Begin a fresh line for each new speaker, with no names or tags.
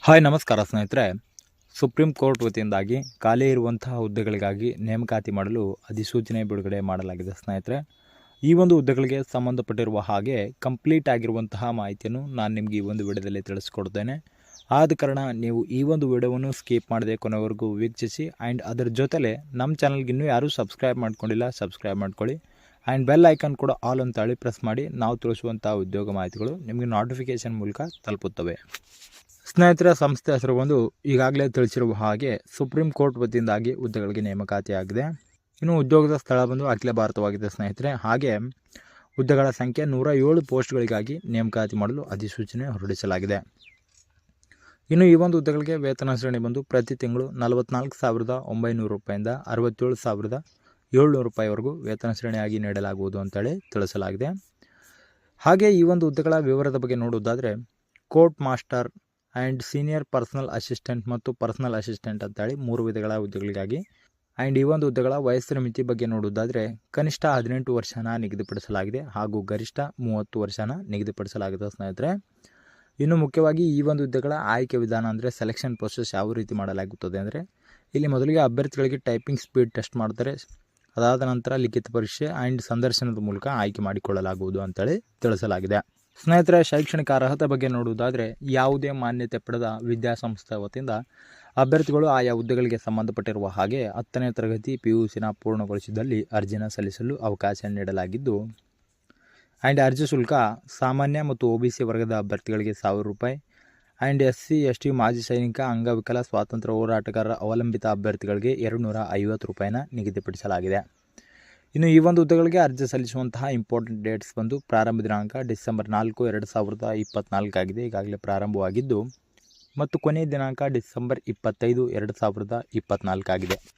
Hi ನಮಸ್ಕಾರ ಸ್ನೇಹಿತರೆ. Supreme court ವತಿಯಿಂದಾಗಿ ಖಾಲಿ ಇರುವಂತಹ ಹುದ್ದೆಗಳಿಗಾಗಿ ನೇಮಕಾತಿ ಮಾಡಲು ಅಧಿಸೂಚನೆ ಬಿಡುಗಡೆ ಮಾಡಲಾಗಿದೆ ಸ್ನೇಹಿತರೆ. ಈ ಒಂದು ಹುದ್ದೆಗಳಿಗೆ ಸಂಬಂಧಪಟ್ಟಿರುವ ಹಾಗೆ ಕಂಪ್ಲೀಟ್ ಆಗಿರುವಂತಹ ಮಾಹಿತಿಯನ್ನು ನಾನು ನಿಮಗೆ ಈ ಒಂದು ವಿಡಿಯೋದಲ್ಲಿ ತಿಳಿಸ್ಕೊಡ್ತೇನೆ. ಆದ ಕಾರಣ ನೀವು ಈ ಒಂದು ವಿಡಿಯೋವನ್ನು ಸ್ಕಿಪ್ ಮಾಡದೆ ಕೊನೆವರೆಗೂ ವೀಕ್ಷಿಸಿ. ಆ್ಯಂಡ್ ಅದರ ಜೊತೆಲೆ ನಮ್ಮ ಚಾನಲ್ಗೆ ಇನ್ನೂ ಯಾರೂ ಸಬ್ಸ್ಕ್ರೈಬ್ ಮಾಡ್ಕೊಂಡಿಲ್ಲ, ಸಬ್ಸ್ಕ್ರೈಬ್ ಮಾಡ್ಕೊಳ್ಳಿ. ಆ್ಯಂಡ್ ಬೆಲ್ ಐಕಾನ್ ಕೂಡ ಆಲ್ ಅಂತ ಹೇಳಿ ಪ್ರೆಸ್ ಮಾಡಿ. ನಾವು ತಿಳಿಸುವಂಥ ಉದ್ಯೋಗ ಮಾಹಿತಿಗಳು ನಿಮಗೆ ನೋಟಿಫಿಕೇಷನ್ ಮೂಲಕ ತಲುಪುತ್ತವೆ. ಸ್ನೇಹಿತರ ಸಂಸ್ಥೆ ಹೆಸರು ಬಂದು ಈಗಾಗಲೇ ತಿಳಿಸಿರುವ ಹಾಗೆ ಸುಪ್ರೀಂ ಕೋರ್ಟ್ ವತಿಯಿಂದಾಗಿ ಹುದ್ದೆಗಳಿಗೆ ನೇಮಕಾತಿಯಾಗಿದೆ. ಇನ್ನು ಉದ್ಯೋಗದ ಸ್ಥಳ ಬಂದು ಅಖಿಲ ಭಾರತವಾಗಿದೆ ಸ್ನೇಹಿತರೆ. ಹಾಗೆ ಹುದ್ದೆಗಳ ಸಂಖ್ಯೆ 107 ಪೋಸ್ಟ್ಗಳಿಗಾಗಿ ನೇಮಕಾತಿ ಮಾಡಲು ಅಧಿಸೂಚನೆ ಹೊರಡಿಸಲಾಗಿದೆ. ಇನ್ನು ಈ ಒಂದು ಹುದ್ದೆಗಳಿಗೆ ವೇತನ ಶ್ರೇಣಿ ಬಂದು ಪ್ರತಿ ತಿಂಗಳು 44,900 ರೂಪಾಯಿಂದ 67,700 ರೂಪಾಯಿವರೆಗೂ ವೇತನ ಶ್ರೇಣಿಯಾಗಿ ನೀಡಲಾಗುವುದು ಅಂತೇಳಿ ತಿಳಿಸಲಾಗಿದೆ. ಹಾಗೆ ಈ ಒಂದು ಹುದ್ದೆಗಳ ವಿವರದ ಬಗ್ಗೆ ನೋಡುವುದಾದರೆ court master and senior personal assistant ಮತ್ತು ಪರ್ಸನಲ್ ಅಸಿಸ್ಟೆಂಟ್ ಅಂತೇಳಿ 3 ವಿಧಗಳ ಹುದ್ದೆಗಳಿಗಾಗಿ. ಆ್ಯಂಡ್ ಈ ಒಂದು ಹುದ್ದೆಗಳ ವಯಸ್ಸಿನ ಮಿತಿ ಬಗ್ಗೆ ನೋಡುವುದಾದರೆ ಕನಿಷ್ಠ 18 ವರ್ಷನ ನಿಗದಿಪಡಿಸಲಾಗಿದೆ ಹಾಗೂ ಗರಿಷ್ಠ 30 ವರ್ಷನ ನಿಗದಿಪಡಿಸಲಾಗಿದೆ ಸ್ನೇಹಿತರೆ. ಇನ್ನು ಮುಖ್ಯವಾಗಿ ಈ ಒಂದು ಹುದ್ದೆಗಳ ಆಯ್ಕೆ ವಿಧಾನ ಅಂದರೆ ಸೆಲೆಕ್ಷನ್ ಪ್ರೊಸೆಸ್ ಯಾವ ರೀತಿ ಮಾಡಲಾಗುತ್ತದೆ ಅಂದರೆ ಇಲ್ಲಿ ಮೊದಲಿಗೆ ಅಭ್ಯರ್ಥಿಗಳಿಗೆ ಟೈಪಿಂಗ್ ಸ್ಪೀಡ್ ಟೆಸ್ಟ್ ಮಾಡ್ತಾರೆ. ಅದಾದ ನಂತರ ಲಿಖಿತ ಪರೀಕ್ಷೆ ಆ್ಯಂಡ್ ಸಂದರ್ಶನದ ಮೂಲಕ ಆಯ್ಕೆ ಮಾಡಿಕೊಳ್ಳಲಾಗುವುದು ಅಂತೇಳಿ ತಿಳಿಸಲಾಗಿದೆ. ಸ್ನೇಹಿತರೆ, ಶೈಕ್ಷಣಿಕ ಅರ್ಹತೆ ಬಗ್ಗೆ ನೋಡುವುದಾದರೆ ಯಾವುದೇ ಮಾನ್ಯತೆ ಪಡೆದ ವಿದ್ಯಾಸಂಸ್ಥೆ ವತಿಯಿಂದ ಅಭ್ಯರ್ಥಿಗಳು ಆಯಾ ಹುದ್ದೆಗಳಿಗೆ ಸಂಬಂಧಪಟ್ಟಿರುವ ಹಾಗೆ 10ನೇ ತರಗತಿ PUCನ ಪೂರ್ಣಗೊಳಿಸಿದಲ್ಲಿ ಅರ್ಜಿನ ಸಲ್ಲಿಸಲು ಅವಕಾಶ ನೀಡಲಾಗಿದ್ದು, ಆ್ಯಂಡ್ ಅರ್ಜಿ ಶುಲ್ಕ ಸಾಮಾನ್ಯ ಮತ್ತು OBC ವರ್ಗದ ಅಭ್ಯರ್ಥಿಗಳಿಗೆ 1,000 ರೂಪಾಯಿ, ಆ್ಯಂಡ್ SC ST ಮಾಜಿ ಸೈನಿಕ, ಅಂಗವಿಕಲ, ಸ್ವಾತಂತ್ರ್ಯ ಹೋರಾಟಗಾರರ ಅವಲಂಬಿತ ಅಭ್ಯರ್ಥಿಗಳಿಗೆ 250 ರೂಪಾಯಿನ ನಿಗದಿಪಡಿಸಲಾಗಿದೆ. ಇನ್ನು ಈ ಒಂದು ಹುದ್ದೆಗಳಿಗೆ ಅರ್ಜಿ ಸಲ್ಲಿಸುವಂತಹ ಇಂಪಾರ್ಟೆಂಟ್ ಡೇಟ್ಸ್ ಬಂದು ಪ್ರಾರಂಭ ದಿನಾಂಕ ಡಿಸೆಂಬರ್ 4, 2024 ಆಗಿದೆ, ಈಗಾಗಲೇ ಪ್ರಾರಂಭವಾಗಿದ್ದು, ಮತ್ತು ಕೊನೆಯ ದಿನಾಂಕ ಡಿಸೆಂಬರ್ 25, 2024 ಆಗಿದೆ.